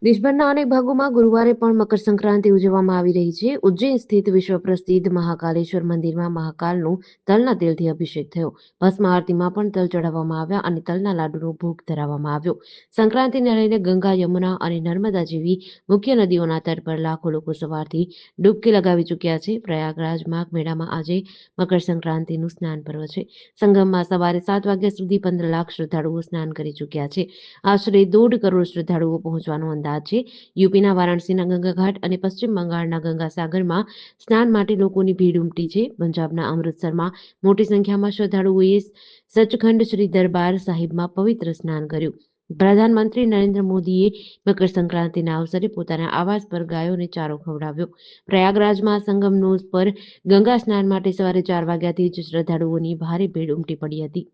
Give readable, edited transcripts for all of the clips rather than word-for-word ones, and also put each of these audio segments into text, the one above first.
દેશભરના અનેક ભાગોમાં ગુરુવારે પણ મકર સંક્રાંતિ ઉજવવામાં આવી રહી છે. ઉજ્જૈન સ્થિત વિશ્વ પ્રસિદ્ધ મહાકાલેશ્વર મંદિરમાં મહાકાલનું તલના તેલથી અભિષેક થયો. ભસ્મ આરતીમાં પણ તલ ચડાવવામાં આવ્યા અને તલના લાડુનો ભોગ ધરાવવામાં આવ્યો. સંક્રાંતિને લઈને ગંગા, યમુના અને નર્મદા જેવી મુખ્ય નદીઓના તટ પર લાખો લોકો સવારથી ડૂબકી લગાવી ચૂક્યા છે. પ્રયાગરાજ માઘ મેળામાં આજે મકર સંક્રાંતિનું સ્નાન પર્વ છે. સંગમમાં સવારે 7 વાગ્યા સુધી 15 લાખ શ્રદ્ધાળુઓ સ્નાન કરી ચૂક્યા છે. આશરે 1.5 કરોડ શ્રદ્ધાળુઓ પહોંચવાનો અંદાજ છે. યુપીના વારાણસીના ગંગા ઘાટ અને પશ્ચિમ બંગાળના ગંગા સાગરમાં સ્નાન માટે લોકોની ભીડ ઉમટી છે. પંજાબના અમૃતસરમાં મોટી સંખ્યામાં શ્રદ્ધાળુઓએ સચખંડ શ્રી દરબાર સાહિબમાં પવિત્ર સ્નાન કર્યું. પ્રધાનમંત્રી નરેન્દ્ર મોદીએ મકર સંક્રાંતિના અવસરે પોતાના આવાસ પર ગાયોને ચારો ખવડાવ્યો. પ્રયાગરાજમાં સંગમનો પર ગંગા સ્નાન માટે સવારે 4 વાગ્યાથી જ શ્રદ્ધાળુઓની ભારે ભીડ ઉમટી પડી હતી.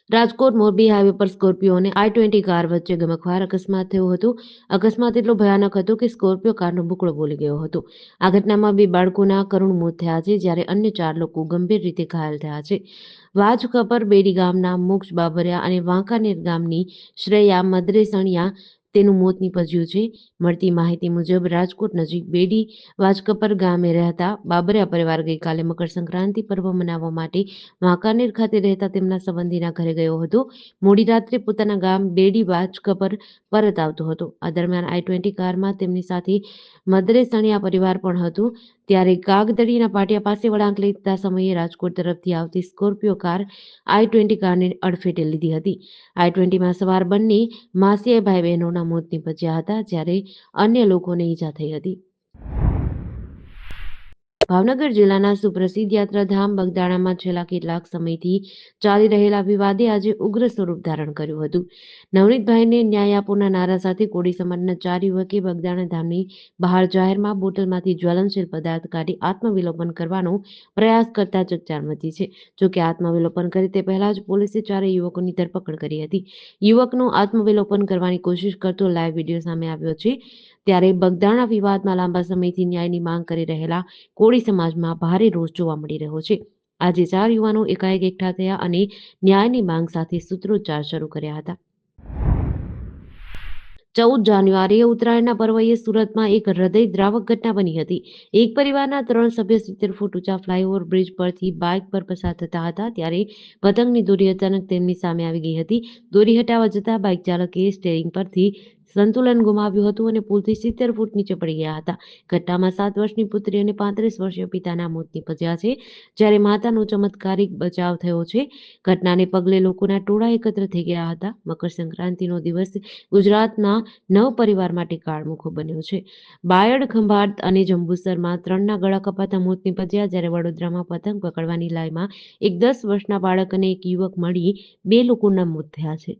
રાજકોટ મોરબી હાઈવે પર સ્કોર્પિયો અને i20 કાર વચ્ચે ગમખ્વાર અકસ્માત થયો હતો. અકસ્માત એટલો ભયાનક હતો કે સ્કોર્પિયો કારનો બુકડો બોલી ગયો હતો. આ ઘટનામાં 2 બાળકોના કરુણ મોત થયા છે, જ્યારે અન્ય 4 લોકો ગંભીર રીતે ઘાયલ થયા છે. વાજખપર બેડી ગામના મોક્ષ બાબરિયા અને વાંકાનેર ગામની શ્રેયા મદરેસણિયા તેનું મોત નીપજ્યું છે. મળતી માહિતી મુજબ રાજકોટ નજીક બેડી વાજકપર ગામે રહેતા બાબરિયા પરિવાર ગઈકાલે મકર સંક્રાંતિ પર્વ મનાવવા માટે વાંકાનેર ખાતે રહેતા તેમના સંબંધીના ઘરે ગયો હતો. મોડી રાત્રે પોતાના ગામ બેડી વાજકપર પરત આવતો હતો. આ દરમિયાન i20 કારમાં તેમની સાથે મદરેસણિયા પરિવાર પણ હતું. ત્યારે કાગદડીના પાટિયા પાસે વળાંક લેતા સમયે રાજકોટ તરફથી આવતી સ્કોર્પિયો કાર i20 કારને અડફેટે લીધી હતી. i20માં સવાર બંને માસીયાઈ ભાઈ બહેનોના મોત નીપજ્યા હતા, જ્યારે અન્ય લોકોને ઈજા થઈ હતી. ભાવનગર જિલ્લાના સુપ્રસિદ્ધ યાત્રાધામ બગદાણામાં છેલ્લા કેટલાક સમયથી ચાલી રહેલા વિવાદે આજે ઉગ્ર સ્વરૂપ ધારણ કર્યું હતું. નવનીતભાઈને ન્યાય આપોના નારા સાથે કોળી સમાજના 4 યુવકે બગદાણા ધામની બહાર જાહેરમાં બોટલમાંથી જ્વલનશીલ પદાર્થ કાઢી આત્મવિલોપન કરવાનો પ્રયાસ કરતા ચકચાર મચી છે. જોકે આત્મવિલોપન કરે તે પહેલા જ પોલીસે 4 યુવકોની ધરપકડ કરી હતી. યુવકનો આત્મવિલોપન કરવાની કોશિશ કરતો લાઈવ વિડીયો સામે આવ્યો છે. ત્યારે બગદાણા વિવાદમાં લાંબા સમયથી ન્યાયની માંગ કરી રહેલા કોળી સમાજમાં ભારે રોષ જોવા મળી રહ્યો છે. આજે 4 યુવાનો એકાએક એકઠા થયા અને ન્યાયની માંગ સાથે સૂત્રોચ્ચાર શરૂ કર્યા હતા. 14 જાન્યુઆરીએ ઉત્તરાયણના પર્વએ સુરતમાં એક હૃદયદ્રાવક ઘટના બની હતી. એક પરિવારના 3 સભ્યો 70 ફૂટ ઊંચા ફ્લાયઓવર બ્રિજ પરથી બાઇક પર પસાર થતા હતા, ત્યારે પતંગની દોરી અચાનક તેમની સામે આવી ગઈ હતી. દોરી હટાવવા જતાં બાઇક ચાલકે સ્ટીયરિંગ પરથી સંતુલન ગુમાવ્યું હતું અને પુલથી 70 ફૂટ નીચે પડી ગયા હતા. ઘટનામાં 7 વર્ષની પુત્રી અને 35 વર્ષીય પિતાના મોત નીપજ્યા છે, જ્યારે માતાનો ચમત્કારિક બચાવ થયો છે. ઘટનાને પગલે લોકોના ટોળા એકત્ર થઈ ગયા હતા. મકર સંક્રાંતિનો દિવસ ગુજરાતના 9 પરિવાર માટે કાળમુખો બન્યો છે. બાયડ, ખંભાત અને જંબુસરમાં 3ના ગળા કપાતા મોત નીપજ્યા, જ્યારે વડોદરામાં પતંગ પકડવાની લાઈમાં એક 10 વર્ષના બાળક અને એક યુવક મળી 2 લોકોના મોત થયા છે.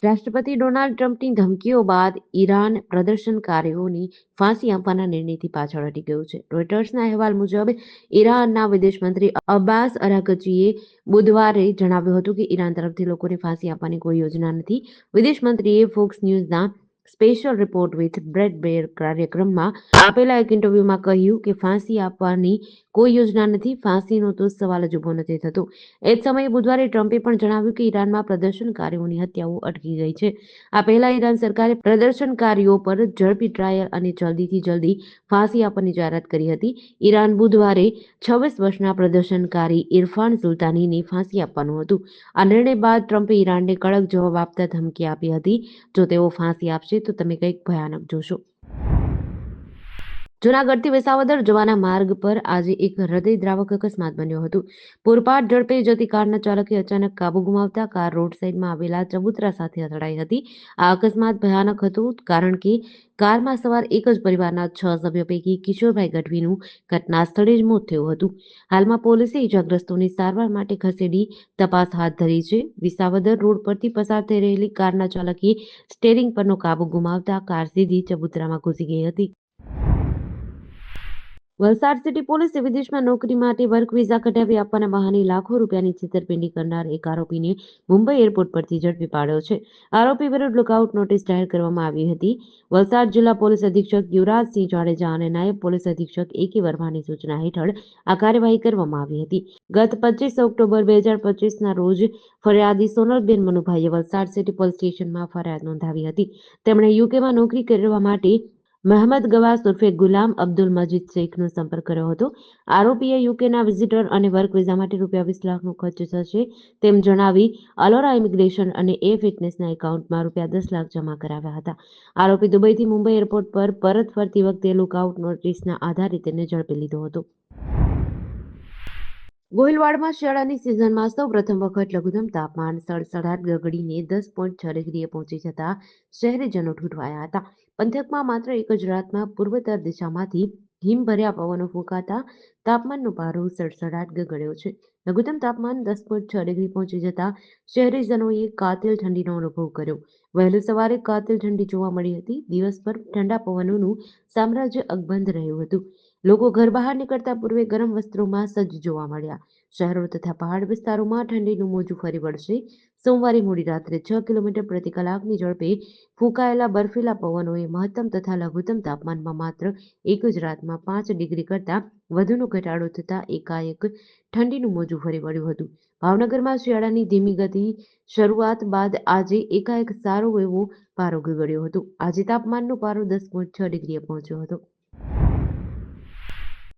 રાષ્ટ્રપતિ ડોનાલ્ડ ટ્રમ્પની ધમકીઓ બાદ ઈરાન પ્રદર્શનકારીઓની ફાંસી આપવાના નિર્ણયથી પાછળ હટી ગયું છે. રોયટર્સના અહેવાલ મુજબ ઈરાનના વિદેશ મંત્રી અબ્બાસ અરાઘચીએ બુધવારે જણાવ્યું હતું કે ઈરાન તરફથી લોકોને ફાંસી આપવાની કોઈ યોજના નથી. વિદેશ મંત્રીએ ફોક્સ ન્યૂઝના special report with Bret Baier કાર્યક્રમમાં આપેલા એક ઇન્ટરવ્યુમાં કહ્યું કે ફાંસી આપવાની કોઈ યોજના નથી. ફાંસીનો તો સવાલ જ ઊભો નથી થતો. એ જ સમયે બુધવારે ટ્રમ્પે પણ જણાવ્યું કે ઈરાનમાં પ્રદર્શનકારીઓની હત્યાઓ અટકી ગઈ છે. આ પહેલા ઈરાન સરકારે પ્રદર્શનકારીઓ પર ઝડપી ટ્રાયલ અને જલ્દીથી જલ્દી ફાંસી આપવાની જાહેરાત કરી હતી. ઈરાન બુધવારે 26 વર્ષના પ્રદર્શનકારી ઇરફાન સુલતાનીને ફાંસી આપવાનું હતું. આ નિર્ણય બાદ ટ્રમ્પે ઈરાનને કડક જવાબ આપતા ધમકી આપી હતી, જો તેઓ ફાંસી આપશે તો તમે કંઈક ભયાનક જોશો. જૂનાગઢથી વિસાવદર જવાના માર્ગ પર આજે એક હૃદયદ્રાવક અકસ્માત બન્યો હતો. પૂરપાટ ઝડપે જતી કારના ચાલકે અચાનક કાબુ ગુમાવતા કાર રોડ સાઈડમાં આવેલા ચબૂતરા સાથે અથડાઈ હતી. આ અકસ્માત ભયાનક હતો કારણ કે કારમાં સવાર એક જ પરિવારના 6 સભ્યો પૈકી કિશોરભાઈ ગઢવીનું ઘટના સ્થળે જ મોત થયું હતું. હાલમાં પોલીસે ઈજાગ્રસ્તોને સારવાર માટે ખસેડી તપાસ હાથ ધરી છે. વિસાવદર રોડ પરથી પસાર થઈ રહેલી કારના ચાલકે સ્ટીયરિંગ પરનો કાબુ ગુમાવતા કાર સીધી ચબૂતરામાં ઘૂસી ગઈ હતી. વલસાડ સિટી પોલીસે વિદેશમાં નોકરી માટે વર્ક વિઝા કઢાવી આપવાના બહાને લાખો રૂપિયાની છેતરપિંડી કરનાર એક આરોપીને મુંબઈ એરપોર્ટ પરથી ઝડપી પાડ્યો છે. આરોપી વિરુદ્ધ લુકઆઉટ નોટિસ જાહેર કરવામાં આવી હતી. વલસાડ જિલ્લા પોલીસ અધિક્ષક યુવરાજસિંહ જાડેજા અને નાયબ પોલીસ અધિક્ષક એ.કે. વર્માની સૂચના હેઠળ આ કાર્યવાહી કરવામાં આવી હતી. ગત 25 ઓક્ટોબર 2025ના રોજ ફરિયાદી સોનલબેન મનુભાઈએ વલસાડ સિટી પોલીસ સ્ટેશનમાં ફરિયાદ નોંધાવી હતી. તેમણે યુકેમાં નોકરી કરવા માટે મહમદ ગવાસ ઉર્ફે ગુલામ અબ્દુલ મજીદ શેખનો સંપર્ક કર્યો હતો. આરોપીએ યુકેના વિઝિટર અને વર્ક વિઝા માટે રૂપિયા 20 લાખનો ખર્ચ થશે તેમ જણાવી અલોરા ઇમિગ્રેશન અને એ ફિટનેસના એકાઉન્ટમાં રૂપિયા 10 લાખ જમા કરાવ્યા હતા. આરોપી દુબઈથી મુંબઈ એરપોર્ટ પર પરત ફરતી વખતે લુકઆઉટ નોટિસના આધારે તેને ઝડપી લીધો હતો. ગોહિલવાડમાં શિયાળાની સિઝનમાં સૌ પ્રથમ વખત લઘુત્તમ તાપમાન સડસડાટ ગગડીને 10.6 ડિગ્રીએ પહોંચી જતા શહેરીજનો ઠૂંઠવાયા હતા. પંથકમાં માત્ર એક જ રાતમાં પૂર્વોત્તર દિશામાંથી હિમભર્યા પવનો ફૂંકાતા તાપમાનનો પારો સડસડાટ ગગડ્યો છે. લઘુત્તમ તાપમાન 10.6 ડિગ્રી પહોંચી જતા શહેરીજનોએ કાતિલ ઠંડીનો અનુભવ કર્યો. વહેલી સવારે કાતિલ ઠંડી જોવા મળી હતી. દિવસભર ઠંડા પવનોનું સામ્રાજ્ય અકબંધ રહ્યું હતું. લોકો ઘર બહાર નીકળતા પૂર્વે ગરમ વસ્ત્રોમાં સજ્જ જોવા મળ્યા. શહેરો તથા પહાડ વિસ્તારોમાં ઠંડીનું મોજું ફરી વળશે. સોમવારે મોડી રાત્રે 6 કિલોમીટર પ્રતિ કલાકની ઝડપે ફૂંકાયેલા બર્ફીલા પવનોએ મહત્તમ તથા લઘુત્તમ તાપમાનમાં માત્ર એક જ રાતમાં 5 ડિગ્રી કરતાં વધુનો ઘટાડો થતાં એકાએક ઠંડીનું મોજું ફરી વળ્યું હતું. ભાવનગરમાં શિયાળાની ધીમી ગતિ શરૂઆત બાદ આજે એકાએક સારો એવો પારો ગગડ્યો હતો. આજે તાપમાનનો પારો 10.6 ડિગ્રીએ પહોંચ્યો હતો.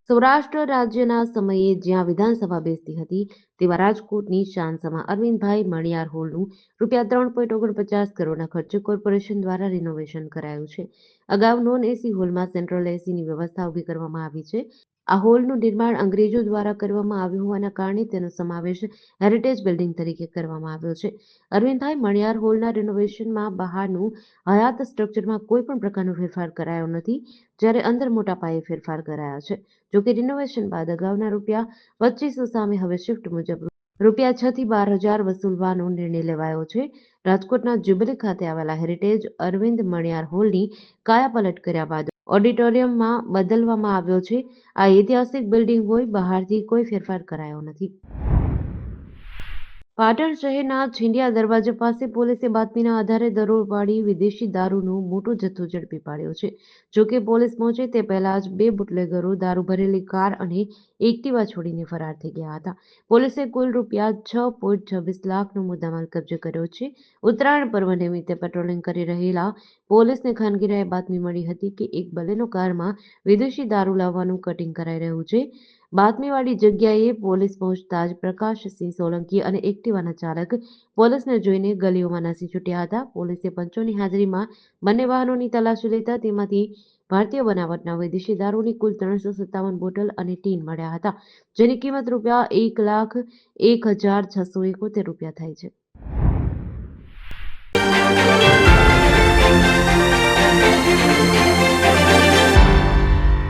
સૌરાષ્ટ્ર રાજ્યના સમયે જ્યાં વિધાનસભા બેસતી હતી તેવા રાજકોટની શાનસમા અરવિંદભાઈ મણિયાર હોલનું ₹3.49 કરોડના ખર્ચે કોર્પોરેશન દ્વારા રિનોવેશન કરાયું છે. અગાઉ નોન એસી હોલમાં સેન્ટ્રલ એસીની વ્યવસ્થા ઊભી કરવામાં આવી છે. આ હોલનું નિર્માણ અંગ્રેજો દ્વારા કરવામાં આવ્યું હોવાના કારણે તેનો સમાવેશ હેરિટેજ બિલ્ડિંગ તરીકે કરવામાં આવ્યો છે. અરવિંદભાઈ મણિયાર હોલના રિનોવેશનમાં બહારનું હયાત સ્ટ્રક્ચરમાં કોઈ પણ પ્રકારનો ફેરફાર કરાયો નથી, જ્યારે અંદર મોટા પાયે ફેરફાર કરાયા છે. જોકે રિનોવેશન બાદ અગાઉના ₹2500 સામે હવે શિફ્ટ મુજબ ₹6 થી 12,000 વસૂલવાનો નિર્ણય લેવાયો છે. રાજકોટના જ્યુબિલી ખાતે આવેલા હેરિટેજ અરવિંદ મણિયાર હોલની કાયાપલટ કર્યા બાદ ઓડિટોરિયમમાં બદલવામાં આવ્યો છે. આ ઐતિહાસિક બિલ્ડિંગ હોય, બહારથી કોઈ ફેરફાર કરાયો નથી. પાટણ શહેરના છીંડિયા દરવાજા પાસે પોલીસે બાતમીના આધારે દરોડ પાડી વિદેશી દારૂનો મોટો જથ્થો ઝડપી પાડ્યો છે. જોકે પોલીસ પહોંચે તે પહેલા જ 2 બુટલેગરો દારૂ ભરેલી કાર અને એક્ટિવા છોડીને ફરાર થઈ ગયા હતા. પોલીસે કુલ ₹6.26 લાખનો મુદ્દામાલ કબજે કર્યો છે. ઉત્તરાયણ પર્વ નિમિત્તે પેટ્રોલિંગ કરી રહેલા પોલીસને ખાનગીરાએ બાતમી મળી હતી કે એક બલેનો કારમાં વિદેશી દારૂ લાવવાનું કટિંગ કરાઈ રહ્યું છે. બાતમીવાળી જગ્યાએ પોલીસ પહોંચતા જ પ્રકાશસિંહ સોલંકી અને એક્ટિવાના ચાલક પોલીસને જોઈને ગલીઓમાં નાસી છૂટ્યા હતા. પોલીસે પંચોની હાજરીમાં બંને વાહનોની તલાશી લેતા તેમાંથી ભારતીય બનાવટના વિદેશી દારૂની કુલ 357 બોટલ અને ટીન મળ્યા હતા, જેની કિંમત ₹1,01,671 થાય છે.